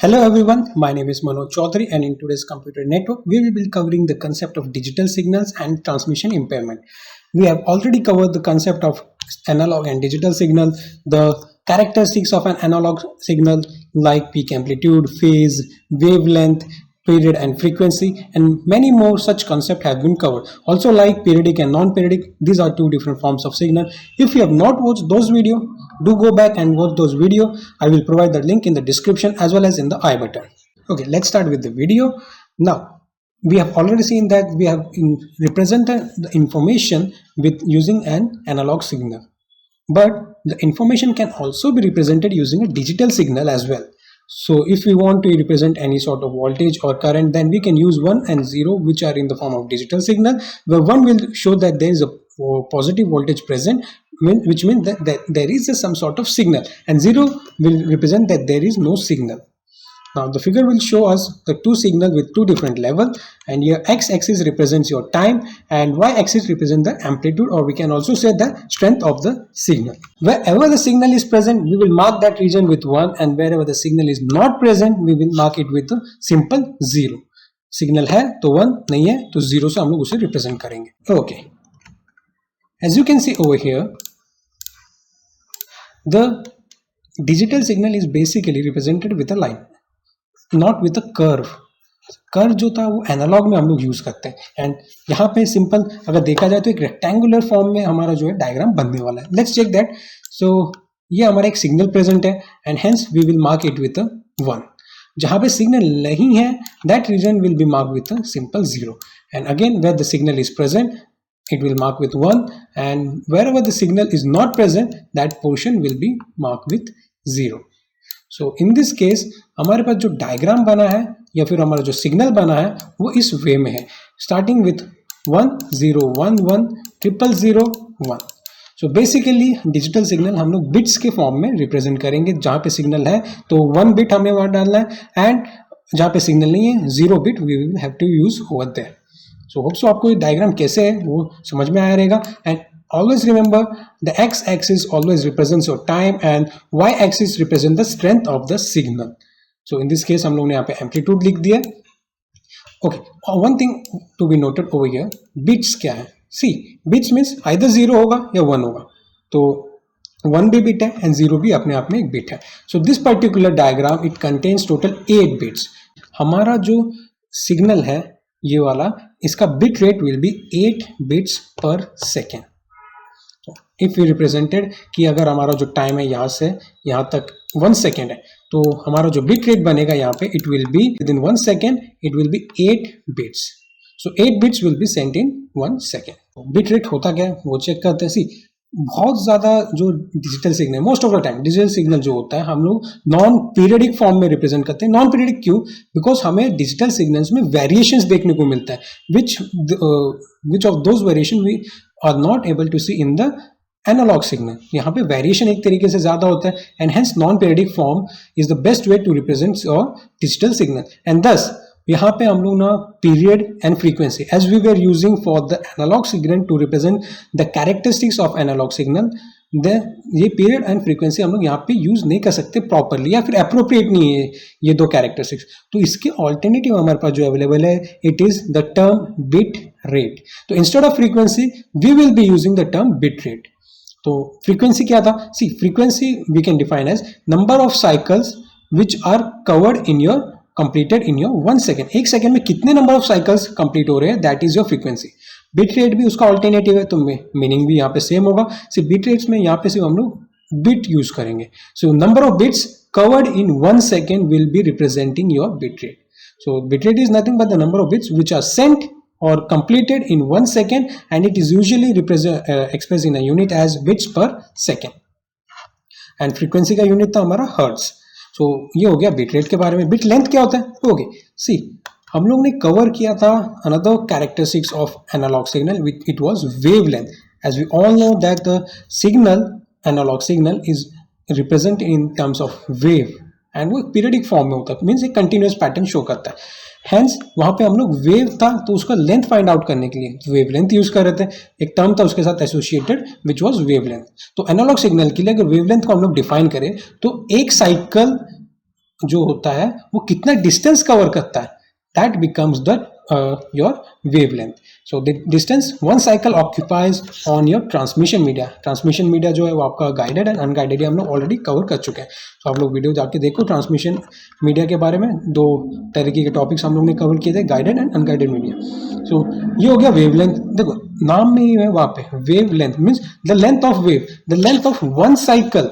Hello everyone, my name is Manoj Chaudhary and in today's computer network we will be covering the concept of digital signals and transmission impairment. We have already covered the concept of analog and digital signal, the characteristics of an analog signal like peak amplitude, phase, wavelength, period and frequency, and many more such concepts have been covered. Also like periodic and non-periodic, these are two different forms of signal. If you have not watched those videos, do go back and watch those videos. I will provide the link in the description as well as in the I button. Okay, let's start with the video. Now, we have already seen that we have represented the information with using an analog signal. But the information can also be represented using a digital signal as well. So if we want to represent any sort of voltage or current, then we can use 1 and 0, which are in the form of digital signal, where 1 will show that there is a positive voltage present, which means that there is some sort of signal, and 0 will represent that there is no signal. Now the figure will show us the two signals with two different levels, and your x-axis represents your time and y-axis represents the amplitude, or we can also say the strength of the signal. Wherever the signal is present, we will mark that region with 1, and wherever the signal is not present, we will mark it with a simple 0. Signal है तो 1, नहीं है तो 0 से हम लोग उसे represent करेंगे. Okay. As you can see over here, the digital signal is basically represented with a line, not with a curve. Curve जो था वो एनालॉग में हम लोग यूज करते हैं, एंड यहाँ पे सिंपल अगर देखा जाए तो एक रेक्टेंगुलर फॉर्म में हमारा जो है डायग्राम बनने वाला है. Let's check that. सो ये हमारा एक सिग्नल प्रेजेंट है and hence we will mark it with 1. जहाँ पे सिग्नल नहीं है that region will be mark with simple 0, and again where the signal is present it will mark with 1, and wherever the signal is not present that portion will be marked with 0. So in this case हमारे पास जो diagram बना है या फिर हमारा जो signal बना है वो इस वे में है, starting with 1 0 1 1 0 0 1. So basically digital signal हम लोग बिट्स के फॉर्म में रिप्रेजेंट करेंगे. जहाँ पे सिग्नल है तो 1 बिट हमें वहाँ डालना है, एंड जहाँ पे सिग्नल नहीं है 0 bit we will have to use over there. So hope so आपको ये डायग्राम कैसे है वो समझ में आया रहेगा. And always remember the x-axis always represents your time and y-axis represent the strength of the signal. So in this case हम लोग ने यहाँ पे amplitude लिख दिया. Okay, one thing to be noted over here, bits क्या है? See, bits means either 0 होगा या 1 होगा. तो 1 भी bit है and 0 भी अपने आप में एक bit है. So this particular diagram it contains total 8 bits. हमारा जो signal है ये वाला, इसका bit rate will be 8 bits per second. If you represented कि अगर हमारा जो टाइम है यहाँ से यहाँ तक 1 सेकेंड है तो हमारा जो बिट रेट बनेगा यहाँ पे it will be with in 1 second it will B 8 bits. So 8 bits will be sent in 1 second. Bit rate होता क्या है वो चेक करते हैं. सी बहुत ज़्यादा जो digital signal most of the time digital signal जो होता है हम लोग नॉन पीरियडिक फॉर्म में रिप्रेजेंट करते हैं. नॉन पीरियडिक क्यों? बिकॉज हमें डिजिटल सिग्नल्स में वेरिएशंस देखने को मिलता है which of those variation we are not able to see in the analogue signal. यहाँ पे वेरिएशन एक तरीके से ज्यादा होता है, and hence non periodic form is the best way to represent your digital signal. And this यहाँ पे हम लोग ना period and frequency as we were using for the analogue signal to represent the characteristics of analogue signal, ये period and frequency हम लोग यहाँ पे यूज नहीं कर सकते प्रॉपरली या फिर अप्रोप्रिएट नहीं है ये दो कैरेक्टरिस्टिक्स. तो इसके ऑल्टरनेटिव हमारे पास जो अवेलेबल है it is the term bit rate. तो instead of frequency we will be using the term bit rate. तो फ्रीक्वेंसी क्या था? See frequency we can define as number of cycles which are covered in your completed in your 1 second. एक second में कितने number of cycles complete हो रहे हैं that is your frequency. Bit rate भी उसका ऑल्टरनेटिव है तो मीनिंग भी यहाँ पे सेम होगा. सिर्फ बिट रेट्स में यहाँ पे सिर्फ हम लोग बिट यूज करेंगे. So number of bits covered in 1 second will be representing your bit rate. So bit rate is nothing but the number of bits which are sent or completed in 1 second, and it is usually expressed in a unit as bits per second. and frequency का unit था हमारा hertz. so ये हो गया bit rate के बारे में. bit length क्या होता है? okay, see हम लोग ने cover किया था another characteristics of analog signal, it was wavelength. as we all know that the signal analog signal is represented in terms of wave, and वो periodic form में होता है, means एक continuous pattern show करता है. Hence वहां पे हम लोग वेव था तो उसका लेंथ फाइंड आउट करने के लिए वेव लेंथ यूज कर रहे थे. एक टर्म था उसके साथ associated which was wave length. तो एनालॉग सिग्नल के लिए अगर वेव लेंथ को हम लोग डिफाइन करें तो एक साइकिल जो होता है वो कितना डिस्टेंस कवर करता है, that becomes the your wavelength. So the distance one cycle occupies on your transmission media. Transmission media जो है वो आपका गाइडेड एंड अनगाइडेड हम लोग ऑलरेडी कवर कर चुके हैं. तो आप लोग वीडियो जाके देखो ट्रांसमिशन मीडिया के बारे में. दो तरीके के टॉपिक्स हम लोग ने कवर किए थे, गाइडेड एंड अनगाइडेड मीडिया. सो ये हो गया वेवलेंथ. देखो नाम में ही है वहाँ पे wavelength means the length of wave, the length of one cycle,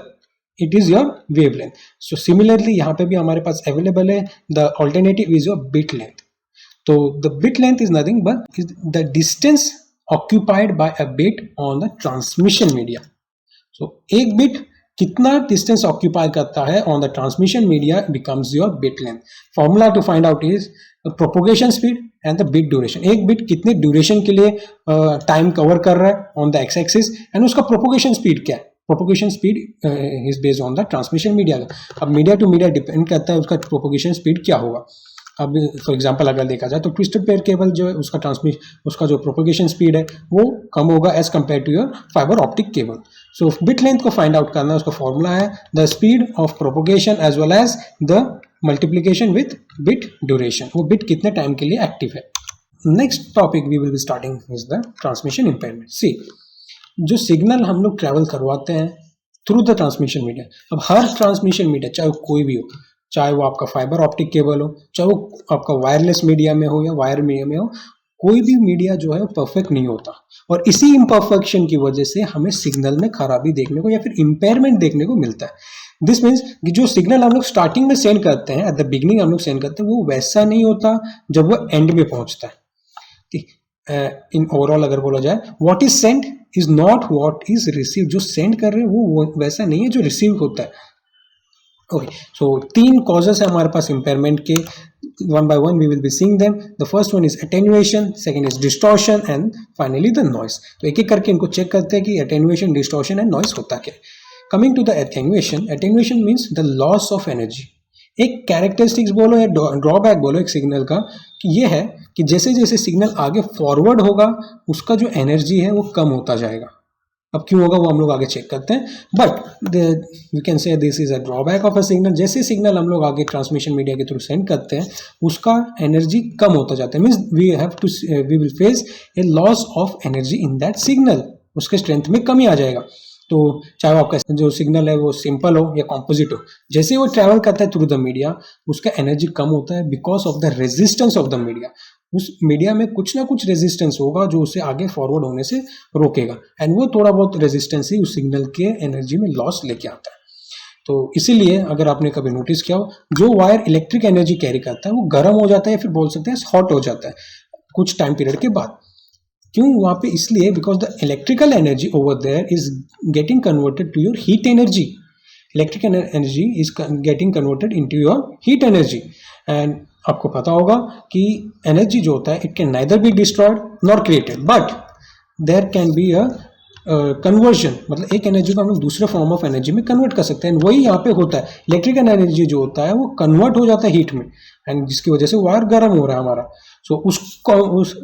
it is your wavelength. So similarly यहाँ पे भी हमारे पास अवेलेबल है the alternative is your bit length. तो the bit length is nothing but is the distance occupied by a bit on the transmission media. So एक bit कितना distance occupy करता है on the transmission media becomes your bit length. Formula to find out is propagation speed and the bit duration. एक bit कितने duration के लिए time cover कर रहा है on the x axis and उसका प्रोपोगेशन स्पीड क्या है. Propagation speed is based on the transmission media. अब मीडिया टू मीडिया डिपेंड करता है उसका प्रोपोगेशन स्पीड क्या होगा. अब फॉर एग्जांपल अगर देखा जाए तो ट्विस्टेड पेयर केबल जो है उसका जो प्रोपोगेशन स्पीड है वो कम होगा as compare to your fibre optic cable. So bit length को फाइंड आउट करना, उसका फॉर्मूला है the speed of propagation as well as the multiplication with bit duration. वो बिट कितने टाइम के लिए एक्टिव है. Next topic we will be starting is the transmission impairment. See जो सिग्नल हम लोग ट्रैवल करवाते हैं थ्रू द ट्रांसमिशन मीडिया. अब हर ट्रांसमिशन मीडिया चाहे वो कोई भी हो, चाहे वो आपका फाइबर ऑप्टिक केबल हो, चाहे वो आपका वायरलेस मीडिया में हो या वायर मीडिया में हो, कोई भी मीडिया जो है वो परफेक्ट नहीं होता. और इसी इम्परफेक्शन की वजह से हमें सिग्नल में खराबी देखने को या फिर इम्पेयरमेंट देखने को मिलता है. दिस मीन्स कि जो सिग्नल हम लोग स्टार्टिंग में सेंड करते हैं, एट द बिगनिंग हम लोग सेंड करते हैं, वो वैसा नहीं होता जब वो एंड में पहुंचता है. इन ओवरऑल अगर बोला जाए what is send is not what is receive. जो सेंड कर रहे हैं वो वैसा नहीं है जो रिसीव होता है. ओके, सो तीन कॉजेस है हमारे पास इम्पेयरमेंट के. One by one we will be seeing them. The first one is attenuation, second is distortion and finally the noise. तो एक एक करके इनको चेक करते हैं कि अटेन्युएशन, डिस्टॉर्शन एंड नॉइस होता क्या. Coming to the attenuation, attenuation means the loss of energy. एक कैरेक्टरिस्टिक्स बोलो या ड्रॉबैक बोलो एक सिग्नल का, कि ये है कि जैसे जैसे सिग्नल आगे फॉरवर्ड होगा उसका जो एनर्जी है वो कम होता जाएगा. अब क्यों होगा वो हम लोग आगे चेक करते हैं. But you can say this is a drawback of a signal. जैसे सिग्नल हम लोग आगे ट्रांसमिशन मीडिया के थ्रू सेंड करते हैं उसका एनर्जी कम होता जाता है. Means we will face a loss of energy in that signal. उसके स्ट्रेंथ में कमी आ जाएगा. तो चाहे वो आपका जो सिग्नल है वो सिंपल हो या कॉम्पोजिट हो, जैसे वो ट्रैवल करता है थ्रू द मीडिया उसका एनर्जी कम होता है because of the resistance of the media. उस मीडिया में कुछ ना कुछ रेजिस्टेंस होगा जो उसे आगे फॉरवर्ड होने से रोकेगा एंड वो थोड़ा बहुत रेजिस्टेंस ही उस सिग्नल के एनर्जी में लॉस लेके आता है. तो इसीलिए अगर आपने कभी नोटिस किया हो जो वायर इलेक्ट्रिक एनर्जी कैरी करता है वो गर्म हो जाता है या फिर बोल सकते हैं हॉट हो जाता है कुछ टाइम पीरियड के बाद. क्यों वहाँ पे, इसलिए because the electrical energy over there is getting converted to your heat energy. Electrical energy is getting converted into your heat energy. And आपको पता होगा कि एनर्जी जो होता है it can neither be destroyed nor created but there can be a conversion. मतलब एक energy को हम लोग दूसरे फॉर्म ऑफ एनर्जी में कन्वर्ट कर सकते हैं. वही यहाँ पे होता है. इलेक्ट्रिकल एनर्जी जो होता है वो कन्वर्ट हो जाता है हीट में एंड जिसकी वजह से वायर गर्म हो रहा है हमारा. सो उस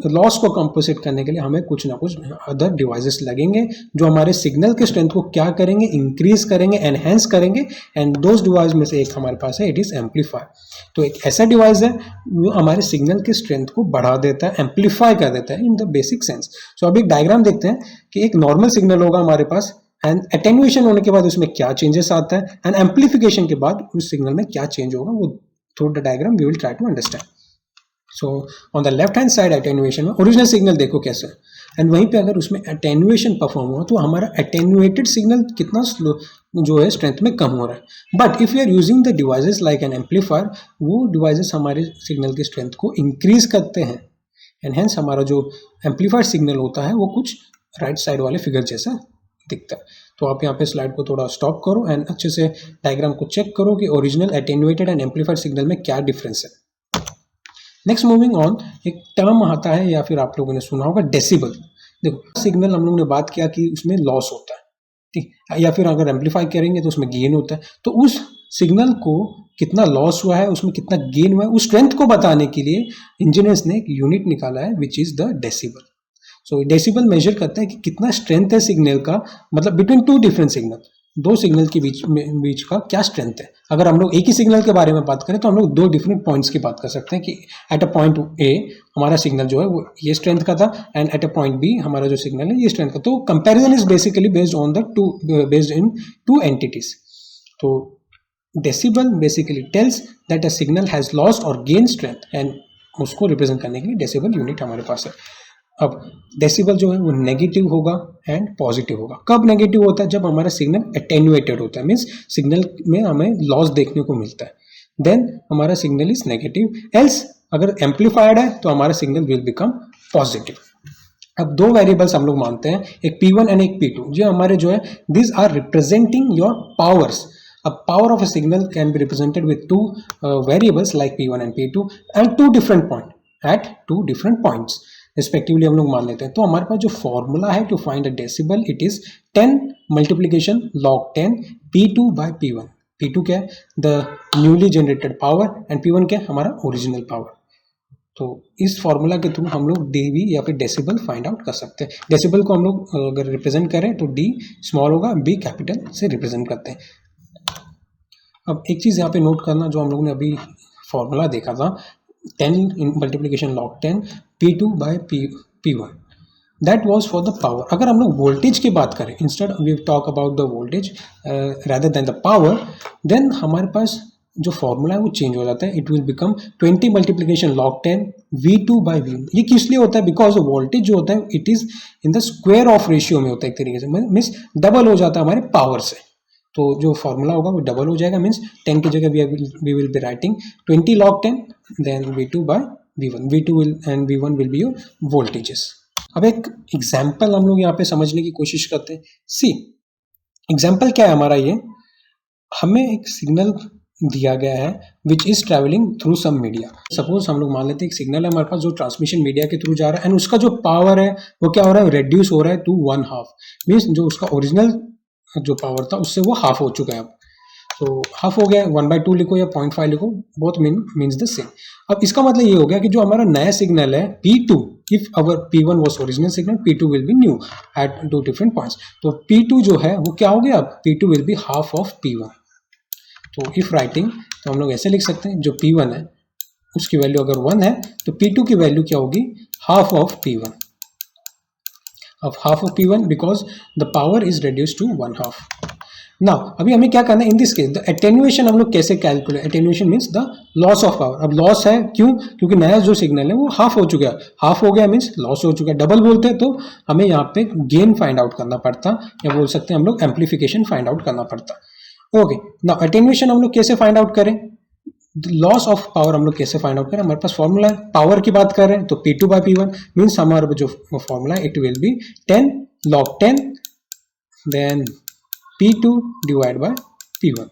लॉस को कंपोजिट करने के लिए हमें कुछ ना कुछ अदर डिवाइसेस लगेंगे जो हमारे सिग्नल के स्ट्रेंथ को क्या करेंगे, इंक्रीज करेंगे, एनहेंस करेंगे. एंड दोज डिवाइस में से एक हमारे पास है, इट इज एम्पलीफायर. तो एक ऐसा डिवाइस है जो हमारे सिग्नल के स्ट्रेंथ को बढ़ा देता है, एम्पलीफाई कर देता है इन द बेसिक सेंस. सो अब एक डायग्राम देखते हैं कि एक नॉर्मल सिग्नल होगा हमारे पास एंड अटेन्युएशन होने के बाद उसमें क्या चेंजेस आता है एंड एम्पलीफिकेशन के बाद उस सिग्नल में क्या चेंज होगा. वो through the diagram we will try to understand. So on the left hand side attenuation में ओरिजिनल सिग्नल देखो कैसे, एंड वहीं पे अगर उसमें अटेन्युएशन परफॉर्म हुआ तो हमारा अटेन्युएटेड सिग्नल कितना स्लो जो है स्ट्रेंथ में कम हो रहा है. But if you are using the devices like an amplifier, वो डिवाइसेस हमारे सिग्नल के स्ट्रेंथ को इंक्रीज करते हैं एंड हेंस हमारा जो एम्पलीफाइड सिग्नल होता है वो कुछ राइट साइड वाले फिगर जैसा दिखता है. तो आप यहाँ पे स्लाइड को थोड़ा स्टॉप करो एंड अच्छे से डायग्राम को चेक करो कि original attenuated and amplified signal में क्या डिफरेंस है. नेक्स्ट मूविंग ऑन, एक टर्म आता है या फिर आप लोगों ने सुना होगा डेसिबल. देखो सिग्नल हम लोग ने बात किया कि उसमें लॉस होता है, ठीक, या फिर अगर एम्पलीफाई करेंगे तो उसमें गेन होता है. तो उस सिग्नल को कितना लॉस हुआ है, उसमें कितना गेन हुआ है, उस स्ट्रेंथ को बताने के लिए इंजीनियर्स ने एक यूनिट निकाला है which is the decibel. So decibel measure करता है कि कितना स्ट्रेंथ है सिग्नल का, मतलब बिटवीन टू डिफरेंट सिग्नल. दो सिग्नल के बीच का क्या स्ट्रेंथ है। अगर हम लोग एक ही सिग्नल के बारे में बात करें तो हम लोग दो डिफरेंट पॉइंट्स की बात कर सकते हैं कि एट अ पॉइंट ए हमारा सिग्नल जो है वो ये स्ट्रेंथ का था and at a point B हमारा जो सिग्नल है ये स्ट्रेंथ का। तो comparison is basically based in two entities. तो decibel basically tells that a signal has lost और गेन स्ट्रेंथ एंड उसको रिप्रेजेंट करने के लिए डेसिबल यूनिट हमारे पास है। अब डेसिबल जो है वो नेगेटिव होगा एंड पॉजिटिव होगा। कब नेगेटिव होता है? जब हमारा सिग्नल एटेन्यूएटेड होता है, मीन्स सिग्नल में हमें लॉस देखने को मिलता है, देन हमारा सिग्नल इज नेगेटिव। एल्स अगर एम्पलीफाइड है तो हमारा सिग्नल विल बिकम पॉजिटिव। अब दो वेरिएबल्स हम लोग मानते हैं, एक P1 एंड एक P2, जो हमारे जो है this are representing your powers. अब power of a signal can be represented with two variables like P1 and P2 and two different point at two different points respectively हम लोग मान लेते हैं। तो हमारे पास जो फॉर्मूला है to find a decibel, it is 10 multiplication log 10 P2 by P1। P2 क्या है? The newly generated power and P1 क्या है? हमारा ओरिजिनल पावर। तो इस फॉर्मूला के थ्रू हम लोग डीवी या फिर डेसिबल फाइंड आउट कर सकते हैं। डेसिबल को हम लोग अगर रिप्रेजेंट करें तो डी स्मॉल होगा, बी कैपिटल से रिप्रेजेंट करते हैं। अब एक चीज़ यहाँ पे नोट करना, जो हम लोगों ने अभी फॉर्मूला देखा था 10 in multiplication log 10 P2 by P1, that was for the power। अगर हम लोग वोल्टेज की बात करें, instead we talk about the voltage rather than the power, then हमारे पास जो फॉर्मूला है वो चेंज हो जाता है। It will become 20 multiplication log 10 V2 by V1। ये किस लिए होता है? बिकॉज वोल्टेज जो होता है it is in the square of ratio में होता है, एक तरीके से मीन्स डबल हो जाता है हमारे पावर से। तो जो फॉर्मूला होगा वो डबल हो जाएगा, मीन्स 10 की जगह we will be writing 20 log 10 then V2 by V1। V2 will and V1 will be your voltages। अब एक एग्जाम्पल हम लोग यहाँ पे समझने की कोशिश करते हैं। सी एग्जाम्पल क्या है हमारा? ये हमें एक सिग्नल दिया गया है which is travelling through some media. Suppose हम लोग मान लेते हैं एक सिग्नल है हमारे पास जो ट्रांसमिशन मीडिया के थ्रू जा रहा है एंड उसका जो पावर है वो क्या हो रहा है? रिड्यूस हो रहा है टू 1/2, मीन्स जो उसका ओरिजिनल जो पावर था उससे वो हाफ हो चुका है। अब तो हाफ हो गया, 1/2 लिखो या 0.5 लिखो, बोथ मीन्स द सेम। अब इसका मतलब ये हो गया कि जो हमारा नया सिग्नल है P2, if our P1 was original signal, P2 will be new at two different points. तो P2 जो है वो क्या हो गया? अब P2 will be half of P1। तो इफ राइटिंग तो हम लोग ऐसे लिख सकते हैं, जो P1 है उसकी वैल्यू अगर 1 है तो P2 की वैल्यू क्या होगी? Half of P1। अब half of P1 because the power is reduce to 1/2। Now अभी हमें क्या करना है? In this case the attenuation हम लोग कैसे calculate? Attenuation means the loss of power. अब लॉस है क्यों? क्योंकि नया जो सिग्नल है वो हाफ हो चुका है। हाफ हो गया मीन्स लॉस हो चुका है। डबल बोलते हैं तो हमें यहाँ पे गेन फाइंड आउट करना पड़ता, या बोल सकते हैं हम लोग एम्पलीफिकेशन फाइंड आउट करना पड़ता। ओके, नाउ एटेन्युएशन हम लोग कैसे फाइंड आउट करें? लॉस ऑफ पावर हम लोग कैसे फाइंड आउट करें? हमारे पास फॉर्मूला है, पावर की बात कर रहे हैं तो P2 by P1 मीन्स हमारा जो फॉर्मूला है it will be 10 log 10 then P2 divide by P1।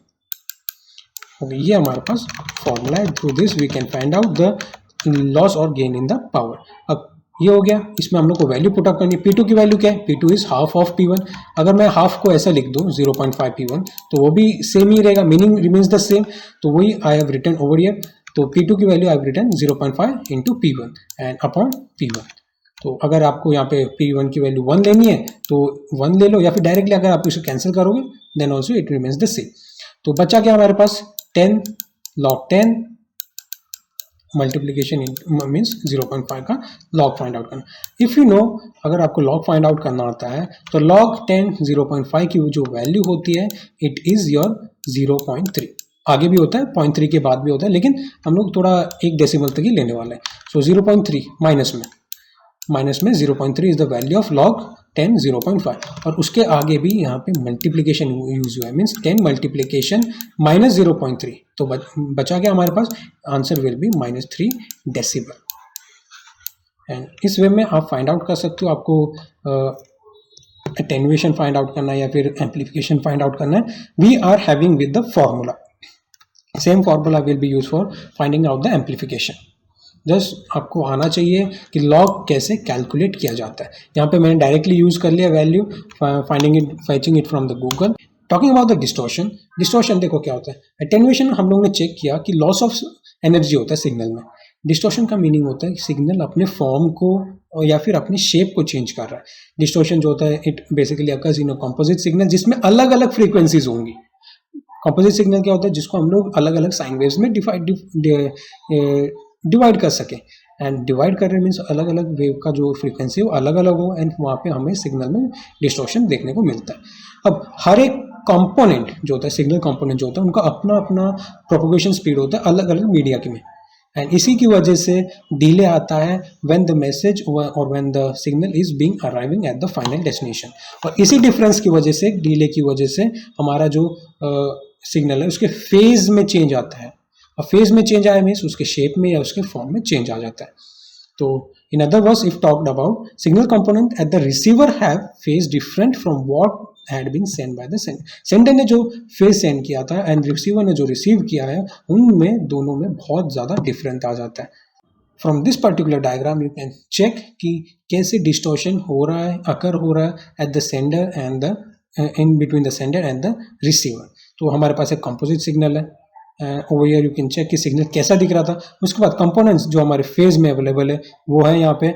Okay, ये हमारे पास फॉर्मूला है। Through this we can find out the loss और गेन इन द पावर। अब ये हो गया, इसमें हम लोग को वैल्यू पुट अप करनी है। P2 की वैल्यू क्या है? P2 is half of P1। अगर मैं हाफ को ऐसा लिख दूं 0.5 P1 तो वो भी सेम ही रहेगा, मीनिंग रिमेन्स द सेम। तो वही I have written over here. तो P2 की value I have written 0.5 into P1 and upon P1। तो अगर आपको यहाँ पे P1 की वैल्यू 1 लेनी है तो 1 ले लो, या फिर डायरेक्टली अगर आप इसे कैंसिल करोगे then also it remains the same. तो बचा क्या हमारे पास? 10 log 10 मल्टीप्लीकेशन मीन्स 0.5 का लॉग फाइंड आउट करना। इफ़ यू नो, अगर आपको लॉग फाइंड आउट करना आता है तो log 10 0.5 की जो वैल्यू होती है इट इज़ योर 0.3। आगे भी होता है, 0.3 के बाद भी होता है, लेकिन हम लोग थोड़ा एक डेसिमल तक ही लेने वाले हैं। सो 0.3 माइनस में 0.3 is the value of log 10 0.5, और उसके आगे भी यहाँ पे मल्टीप्लीकेशन यूज हुआ है, मीन्स 10 मल्टीप्लीकेशन माइनस 0.3। तो बचा क्या हमारे पास? Answer will be -3 decibel. And इस वे में आप फाइंड आउट कर सकते हो, आपको एटेन्युएशन फाइंड आउट करना है या फिर एम्पलीफिकेशन फाइंड आउट करना है। We are having with the formula, same formula will be use for finding out the amplification. Just आपको आना चाहिए कि लॉग कैसे कैलकुलेट किया जाता है। यहाँ पे मैंने डायरेक्टली यूज़ कर लिया value, finding it, फैचिंग it from the Google. Talking about the distortion, distortion देखो क्या होता है। एटेन्यूएशन हम लोगों ने चेक किया कि लॉस ऑफ एनर्जी होता है सिग्नल में। डिस्टॉर्शन का मीनिंग होता है कि सिग्नल अपने फॉर्म को या फिर अपनी शेप को चेंज कर रहा है। डिस्टॉर्शन जो होता है it basically occurs in a composite signal जिसमें अलग अलग फ्रीक्वेंसीज होंगी। कंपोजिट सिग्नल क्या होता है, जिसको हम लोग अलग अलग साइन वेव्स में डिवाइड कर सकें। एंड डिवाइड कर रहे मीन्स अलग अलग वेव का जो फ्रीक्वेंसी है वो अलग अलग हो, एंड वहाँ पे हमें सिग्नल में डिस्टॉर्शन देखने को मिलता है। अब हर एक कंपोनेंट जो होता है, सिग्नल कंपोनेंट जो होता है, उनका अपना अपना प्रोपोगेशन स्पीड होता है अलग अलग मीडिया के में, एंड इसी की वजह से डिले आता है व्हेन द मैसेज और when the signal is being arriving at the final destination. और इसी डिफरेंस की वजह से, डिले की वजह से हमारा जो सिग्नल है उसके फेज में चेंज आता है। और फेज में चेंज आया मीन्स उसके शेप में या उसके फॉर्म में चेंज आ जाता है। तो in other words if talked about signal component at the receiver have phase different from what had been send by the sender. Sender ने जो फेज सेंड किया था एंड रिसीवर ने जो रिसीव किया है, उनमें दोनों में बहुत ज़्यादा डिफरेंट आ जाता है। From this particular diagram you can check कि कैसे डिस्टॉर्शन हो रहा है, अकर हो रहा है at the sender and the in between the sender and the receiver. तो हमारे पास एक कंपोजिट सिग्नल है, over here you can check कि सिग्नल कैसा दिख रहा था। उसके बाद कंपोनेंट्स जो हमारे फेज में अवेलेबल है वो है यहाँ पे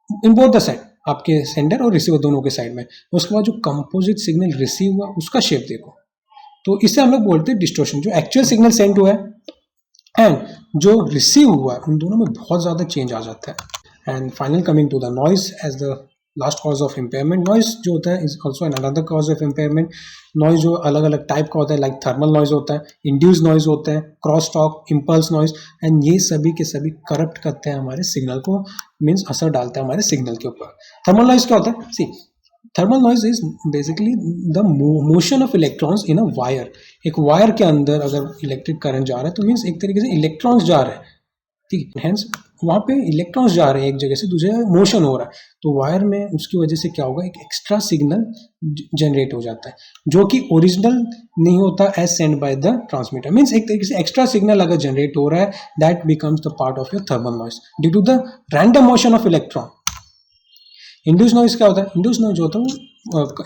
इन बोथ द साइड, आपके सेंडर और रिसीवर दोनों के साइड में। उसके बाद जो कंपोजिट सिग्नल रिसीव हुआ उसका शेप देखो, तो इससे हम लोग बोलते हैं डिस्टॉर्शन। जो एक्चुअल सिग्नल सेंड हुआ है एंड जो रिसीव हुआ है उन दोनों में बहुत ज़्यादा चेंज आ जाता है। And final coming to the noise as the last cause of impairment. Noise जो होता है is also an another cause of impairment. Noise जो अलग अलग टाइप का होता है, लाइक थर्मल नॉइज होता है, इंड्यूस नॉइज होता है, cross talk, impulse noise, and ये सभी के सभी करप्ट करते हैं हमारे सिग्नल को, मीन्स असर डालते हैं हमारे सिग्नल के ऊपर। थर्मल नॉइज क्या होता है? See, thermal noise is basically the motion of electrons in a wire. एक वायर के अंदर अगर इलेक्ट्रिक करंट जा रहा है तो मीन्स एक तरीके से इलेक्ट्रॉन्स जा रहे हैं, ठीक है, हेंस वहाँ पे इलेक्ट्रॉन्स जा रहे हैं एक जगह से दूसरी जगह, मोशन हो रहा है। तो वायर में उसकी वजह से क्या होगा, एक एक्स्ट्रा सिग्नल जनरेट हो जाता है जो कि ओरिजिनल नहीं होता as send by the transmitter. Means एक तरीके से एक्स्ट्रा सिग्नल अगर जनरेट हो रहा है, that becomes the part of your thermal noise due to the random motion of electron. Induce noise क्या होता है? इंड्यूस नॉइज होता है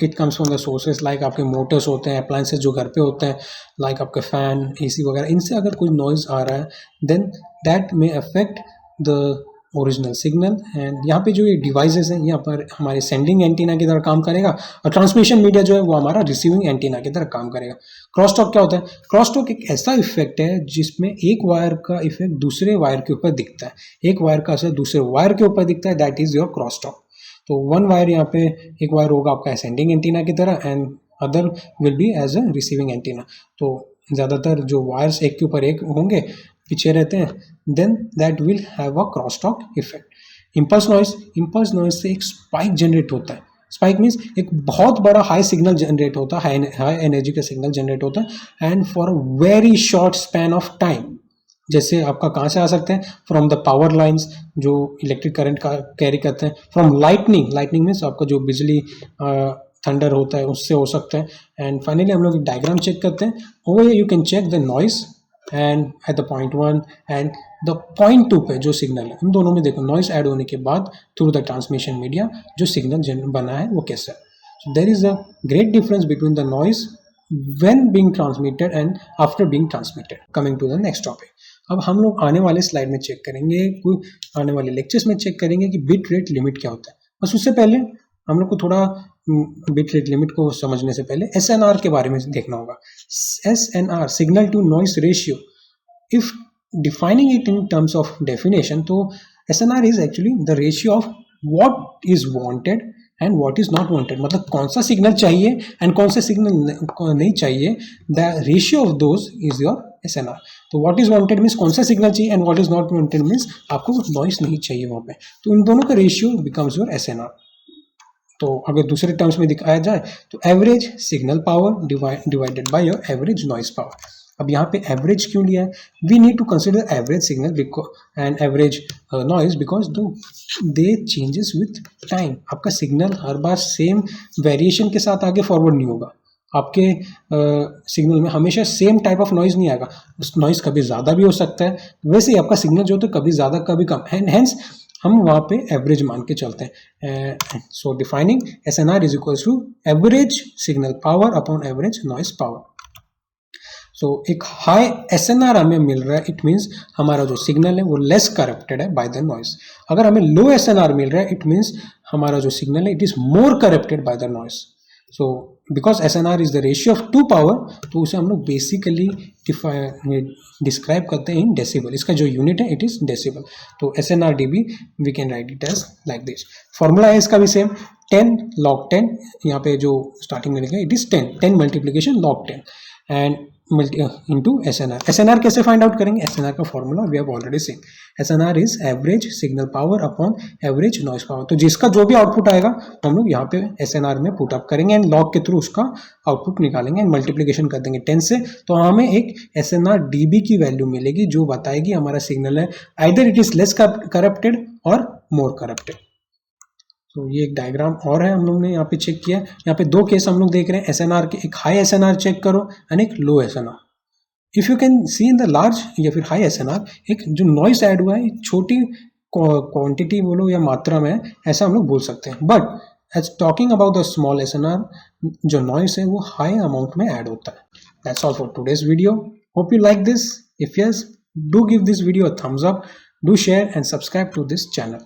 it comes from the sources, like आपके मोटर्स होते हैं, अप्लायंसेज जो घर पे होते हैं, लाइक आपके फैन, एसी वगैरह, इनसे अगर कोई नॉइज आ रहा है then that may affect the original signal. And यहाँ पे जो ये डिवाइसेस हैं, यहाँ पर हमारे सेंडिंग एंटीना की तरह काम करेगा और ट्रांसमिशन मीडिया जो है वो हमारा रिसीविंग एंटीना की तरह काम करेगा। क्रॉस टॉक क्या होता है? क्रॉस टॉक एक ऐसा इफेक्ट है जिसमें एक वायर का इफेक्ट दूसरे वायर के ऊपर दिखता है, एक वायर का असर दूसरे वायर के ऊपर दिखता है, that is your cross talk. तो वन वायर यहाँ पे एक वायर होगा आपका सेंडिंग एंटीना की तरह and other will be as a receiving antenna. तो ज़्यादातर जो वायर्स एक के ऊपर एक होंगे, पीछे रहते हैं, then that will have a cross talk effect. Impulse noise से एक स्पाइक जनरेट होता है। स्पाइक मीन्स एक बहुत बड़ा हाई सिग्नल जनरेट होता है, हाई एनर्जी का सिग्नल जनरेट होता है and for a very short span of time. जैसे आपका कहाँ से आ सकते हैं? फ्रॉम द पावर लाइंस जो इलेक्ट्रिक करंट का कैरी करते हैं, फ्रॉम लाइटनिंग मीन्स आपका जो बिजली थंडर होता है उससे हो सकता है। एंड फाइनली हम लोग एक डायग्राम चेक करते हैं। Over you can check the noise and at the point 1 and the point 2 पे जो सिग्नल है, उन दोनों में देखो नॉइस ऐड होने के बाद थ्रू द ट्रांसमिशन मीडिया जो सिग्नल बना है वो कैसा है। So there is a great difference between the noise when being transmitted and after being transmitted. Coming to the next topic. अब हम लोग आने वाले स्लाइड में चेक करेंगे, कोई आने वाले लेक्चर्स में चेक करेंगे कि बिट रेट लिमिट क्या होता है। बस उससे पहले हम लोग को थोड़ा बिट रेट लिमिट को समझने से पहले SNR के बारे में देखना होगा। SNR, signal to noise ratio, if defining it in terms of definition, तो SNR is actually the ratio of what is wanted and what is not wanted. मतलब कौन सा सिग्नल चाहिए एंड कौन सा सिग्नल नहीं चाहिए, the ratio of those is your SNR। तो व्हाट इज वांटेड मीन्स कौन सा सिग्नल चाहिए and what is not wanted means आपको नॉइस नहीं चाहिए वहाँ पे। तो इन दोनों का रेशियो बिकम्स योर SNR। तो अगर दूसरे टर्म्स में दिखाया जाए तो average signal power divided by your average noise power. अब यहाँ पे एवरेज क्यों लिया है? We need to consider average signal and average noise because they changes with time. आपका सिग्नल हर बार सेम वेरिएशन के साथ आगे फॉरवर्ड नहीं होगा। आपके सिग्नल में हमेशा सेम टाइप ऑफ नॉइज नहीं आएगा, नॉइज कभी ज़्यादा भी हो सकता है। वैसे ही आपका सिग्नल जो होता है कभी ज़्यादा कभी कम, एंड हेंस हम वहाँ पे एवरेज मान के चलते हैं। So defining SNR is equals to average signal power upon average noise power. So एक हाई SNR हमें मिल रहा है, इट मीन्स हमारा जो सिग्नल है वो लेस करप्टेड है बाय द नॉइस। अगर हमें लो SNR मिल रहा है, इट मीन्स हमारा जो सिग्नल है it is more corrupted by the noise. So because SNR is the ratio of two power, तो उसे हम लोग बेसिकली डिस्क्राइब करते हैं इन डेसिबल। इसका जो यूनिट है इट इज डेसिबल। तो SNR dB we can write it as like this. Formula है इसका भी सेम, 10 log 10, यहाँ पे जो स्टार्टिंग में लिखा है it is 10 multiplication log 10 and into SNR। SNR कैसे फाइंड आउट करेंगे? SNR का formula we have already seen. SNR is average signal power upon average noise power. तो जिसका जो भी आउटपुट आएगा तो हम लोग यहाँ पे SNR में पुट अप करेंगे एंड लॉग के थ्रू उसका आउटपुट निकालेंगे एंड मल्टीप्लीकेशन कर देंगे 10 से, तो हमें एक SNR dB की वैल्यू मिलेगी जो बताएगी हमारा सिग्नल है either it is less corrupted और मोर करप्टेड। तो ये एक डायग्राम और है हम लोग ने यहाँ पे चेक किया। यहाँ पे दो केस हम लोग देख रहे हैं SNR के, एक हाई SNR चेक करो एंड एक लो SNR। If you can see in the large या फिर हाई SNR, एक जो नॉइस ऐड हुआ है छोटी क्वांटिटी बोलो या मात्रा में, ऐसा हम लोग बोल सकते हैं। But as talking about the small SNR, जो नॉइस है वो हाई अमाउंट में ऐड होता है। That's all for today's video. Hope you like this. If yes, do give this video a thumbs up, do share and subscribe to this channel.